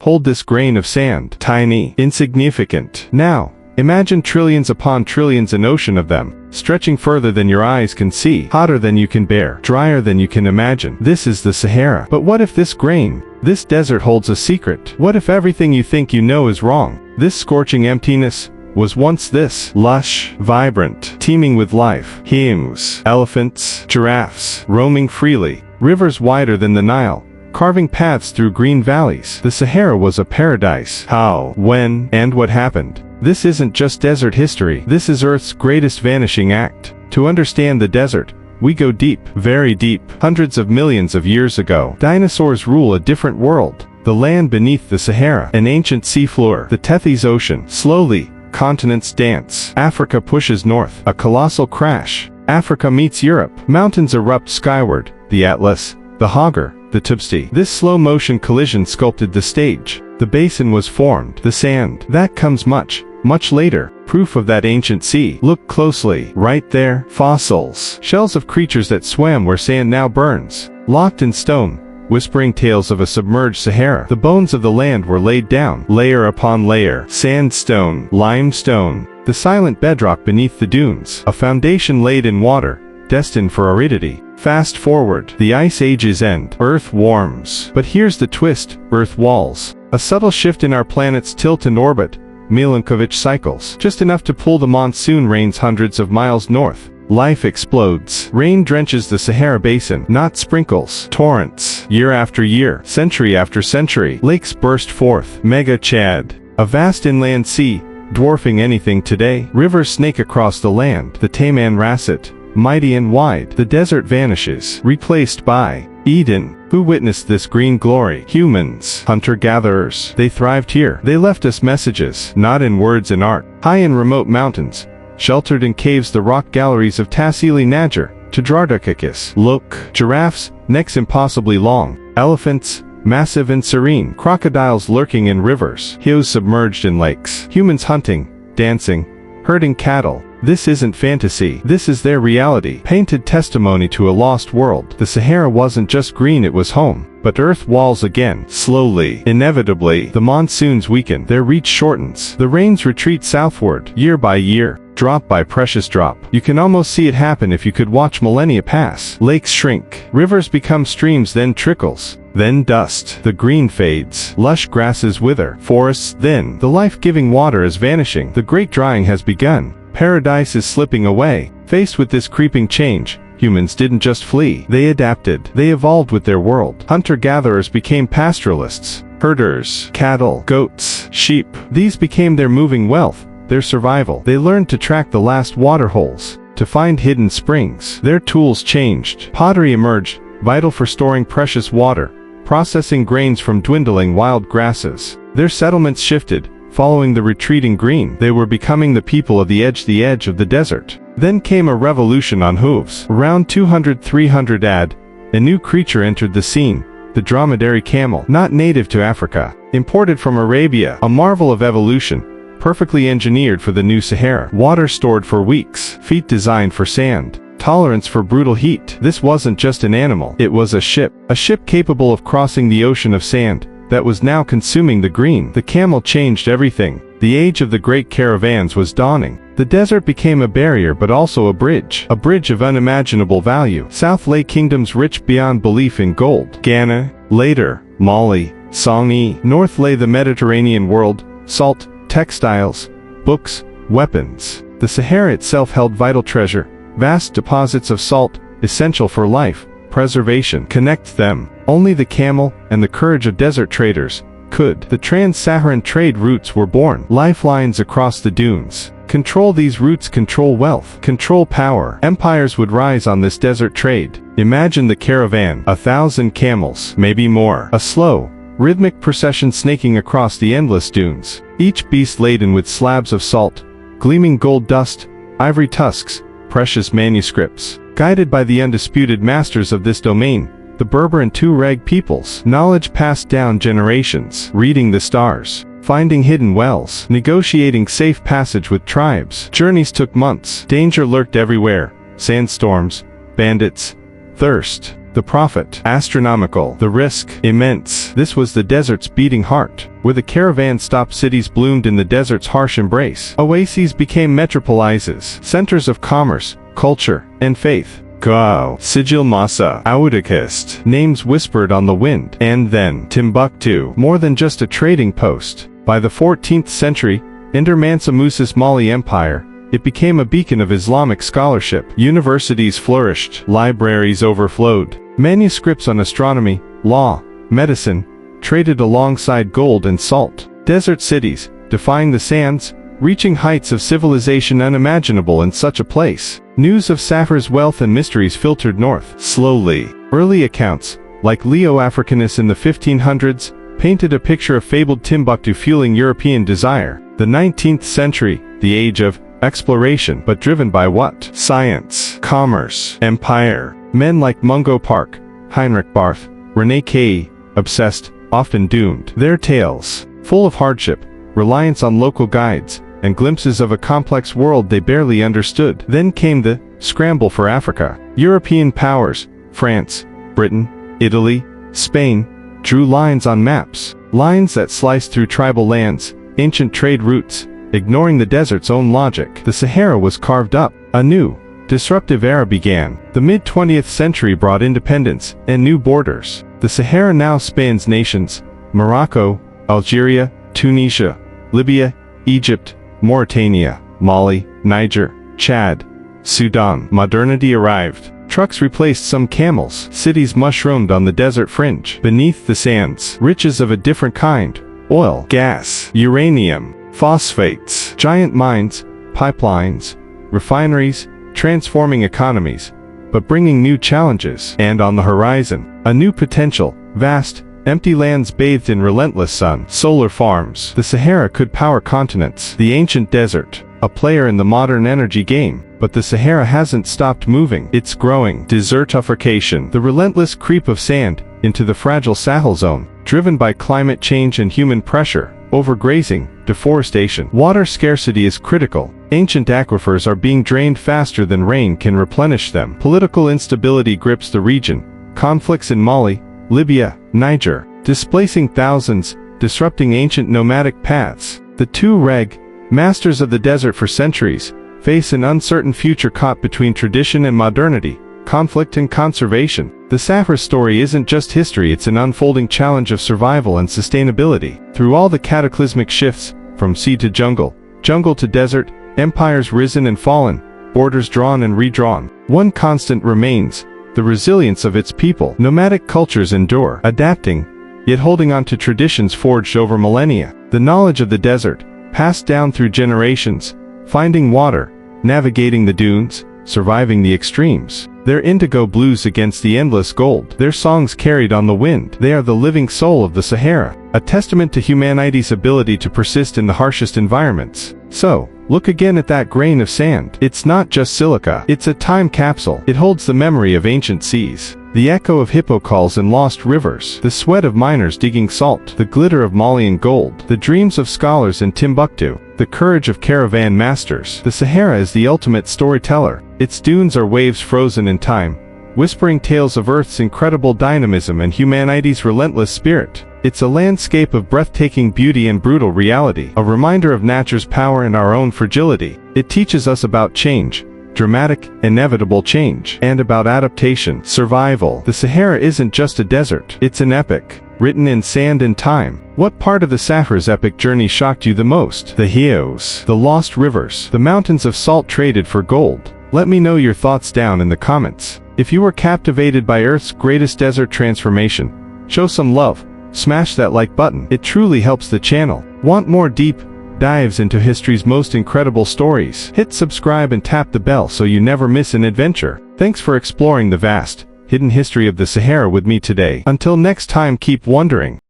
hold this grain of sand. Tiny, insignificant. Now, imagine trillions upon trillions, an ocean of them, stretching further than your eyes can see, hotter than you can bear, drier than you can imagine. This is the Sahara. But what if this grain, this desert holds a secret? What if everything you think you know is wrong? This scorching emptiness was once this, lush, vibrant, teeming with life. Hippos, elephants, giraffes, roaming freely, rivers wider than the Nile, carving paths through green valleys. The Sahara was a paradise. How, when, and what happened? This isn't just desert history, this is Earth's greatest vanishing act. To understand the desert, we go deep, very deep. Hundreds of millions of years ago, dinosaurs rule a different world. The land beneath the Sahara, an ancient seafloor, the Tethys Ocean. Slowly, continents dance. Africa pushes north, a colossal crash. Africa meets Europe. Mountains erupt skyward, the Atlas, the Hoggar, the Tupsti. This slow-motion collision sculpted the stage. The basin was formed. The sand, that comes much, much later. Proof of that ancient sea. Look closely. Right there, fossils. Shells of creatures that swam where sand now burns. Locked in stone, whispering tales of a submerged Sahara. The bones of the land were laid down, layer upon layer. Sandstone, limestone, the silent bedrock beneath the dunes. A foundation laid in water, destined for aridity. Fast forward, the ice ages end. Earth warms. But here's the twist, Earth walls. A subtle shift in our planet's tilt and orbit. Milankovitch cycles. Just enough to pull the monsoon rains hundreds of miles north. Life explodes. Rain drenches the Sahara Basin, not sprinkles, torrents. Year after year, century after century, lakes burst forth. Mega Chad, a vast inland sea, dwarfing anything today. Rivers snake across the land. The Taman Rasset, mighty and wide. The desert vanishes, replaced by Eden. Who witnessed this green glory? Humans, hunter-gatherers. They thrived here. They left us messages, not in words and art. High in remote mountains, sheltered in caves, the rock galleries of Tassili Najar, Tadradakakis. Look, giraffes, necks impossibly long. Elephants, massive and serene. Crocodiles lurking in rivers. Hippos submerged in lakes. Humans hunting, dancing, herding cattle. This isn't fantasy. This is their reality. Painted testimony to a lost world. The Sahara wasn't just green, it was home. But Earth walls again. Slowly, inevitably, the monsoons weaken. Their reach shortens. The rains retreat southward, year by year, drop by precious drop. You can almost see it happen if you could watch millennia pass. Lakes shrink. Rivers become streams, then trickles. Then dust. The green fades. Lush grasses wither. Forests thin. The life-giving water is vanishing. The great drying has begun. Paradise is slipping away. Faced with this creeping change, humans didn't just flee. They adapted. They evolved with their world. Hunter-gatherers became pastoralists. Herders, cattle, goats, sheep. These became their moving wealth, their survival. They learned to track the last water holes, to find hidden springs. Their tools changed. Pottery emerged, vital for storing precious water, processing grains from dwindling wild grasses. Their settlements shifted, following the retreating green. They were becoming the people of the edge of the desert. Then came a revolution on hooves. Around 200-300 AD, a new creature entered the scene, the dromedary camel. Not native to Africa, imported from Arabia, a marvel of evolution, perfectly engineered for the new Sahara. Water stored for weeks, feet designed for sand, tolerance for brutal heat. This wasn't just an animal, it was a ship capable of crossing the ocean of sand that was now consuming the green. The camel changed everything. The age of the great caravans was dawning. The desert became a barrier but also a bridge of unimaginable value. South lay kingdoms rich beyond belief in gold, Ghana, later, Mali, Songhai. North lay the Mediterranean world, salt, textiles, books, weapons. The Sahara itself held vital treasure, vast deposits of salt, essential for life preservation. Connect them. Only the camel and the courage of desert traders could. The trans-Saharan trade routes were born. Lifelines across the dunes. Control these routes, control wealth, control power. Empires would rise on this desert trade. Imagine the caravan, 1,000 camels, maybe more. A slow, rhythmic procession snaking across the endless dunes. Each beast laden with slabs of salt, gleaming gold dust, ivory tusks, precious manuscripts. Guided by the undisputed masters of this domain, the Berber and Tuareg peoples. Knowledge passed down generations. Reading the stars, finding hidden wells, negotiating safe passage with tribes. Journeys took months. Danger lurked everywhere. Sandstorms, bandits, thirst. The profit, astronomical. The risk, immense. This was the desert's beating heart. Where the caravan stopped, cities bloomed in the desert's harsh embrace. Oases became metropolises, centers of commerce, culture, and faith. Gao, Sigil Masa, Audikist, names whispered on the wind. And then, Timbuktu, more than just a trading post. By the 14th century, under Mansa Musa's Mali Empire, it became a beacon of Islamic scholarship. Universities flourished, libraries overflowed. Manuscripts on astronomy, law, medicine, traded alongside gold and salt. Desert cities, defying the sands, reaching heights of civilization unimaginable in such a place. News of Safar's wealth and mysteries filtered north. Slowly, early accounts, like Leo Africanus in the 1500s, painted a picture of fabled Timbuktu fueling European desire. The 19th century, the age of exploration, but driven by what? Science, commerce, empire. Men like Mungo Park, Heinrich Barth, René Caillie, obsessed, often doomed. Their tales, full of hardship, reliance on local guides, and glimpses of a complex world they barely understood. Then came the scramble for Africa. European powers, France, Britain, Italy, Spain, drew lines on maps, lines that sliced through tribal lands, ancient trade routes, ignoring the desert's own logic. The Sahara was carved up. A new, disruptive era began. The mid-20th century brought independence and new borders. The Sahara now spans nations: Morocco, Algeria, Tunisia, Libya, Egypt, Mauritania, Mali, Niger, Chad, Sudan. Modernity arrived. Trucks replaced some camels. Cities mushroomed on the desert fringe. Beneath the sands, riches of a different kind: oil, gas, uranium, phosphates, giant mines, pipelines, refineries, transforming economies, but bringing new challenges. And on the horizon, a new potential: vast, empty lands bathed in relentless sun. Solar farms. The Sahara could power continents. The ancient desert, a player in the modern energy game. But the Sahara hasn't stopped moving. It's growing. Desertification. The relentless creep of sand into the fragile Sahel zone, driven by climate change and human pressure. Overgrazing, deforestation. Water scarcity is critical. Ancient aquifers are being drained faster than rain can replenish them. Political instability grips the region. Conflicts in Mali, Libya, Niger, displacing thousands, disrupting ancient nomadic paths. The Tuareg, masters of the desert for centuries, face an uncertain future caught between tradition and modernity, conflict and conservation. The Sahara story isn't just history, it's an unfolding challenge of survival and sustainability. Through all the cataclysmic shifts, from sea to jungle, jungle to desert, empires risen and fallen, borders drawn and redrawn, one constant remains: the resilience of its people. Nomadic cultures endure, adapting, yet holding on to traditions forged over millennia. The knowledge of the desert, passed down through generations, finding water, navigating the dunes, surviving the extremes. Their indigo blues against the endless gold. Their songs carried on the wind. They are the living soul of the Sahara, a testament to humanity's ability to persist in the harshest environments. So, look again at that grain of sand. It's not just silica. It's a time capsule. It holds the memory of ancient seas, the echo of hippo calls in lost rivers, the sweat of miners digging salt, the glitter of Malian gold, the dreams of scholars in Timbuktu, the courage of caravan masters. The Sahara is the ultimate storyteller. Its dunes are waves frozen in time, whispering tales of Earth's incredible dynamism and humanity's relentless spirit. It's a landscape of breathtaking beauty and brutal reality, a reminder of nature's power and our own fragility. It teaches us about change, dramatic, inevitable change, and about adaptation, survival. The Sahara isn't just a desert, it's an epic, written in sand and time. What part of the Sahara's epic journey shocked you the most? The hippos, the lost rivers, the mountains of salt traded for gold. Let me know your thoughts down in the comments. If you were captivated by Earth's greatest desert transformation, show some love, smash that like button. It truly helps the channel. Want more deep dives into history's most incredible stories? Hit subscribe and tap the bell so you never miss an adventure. Thanks for exploring the vast, hidden history of the Sahara with me today. Until next time, keep wondering.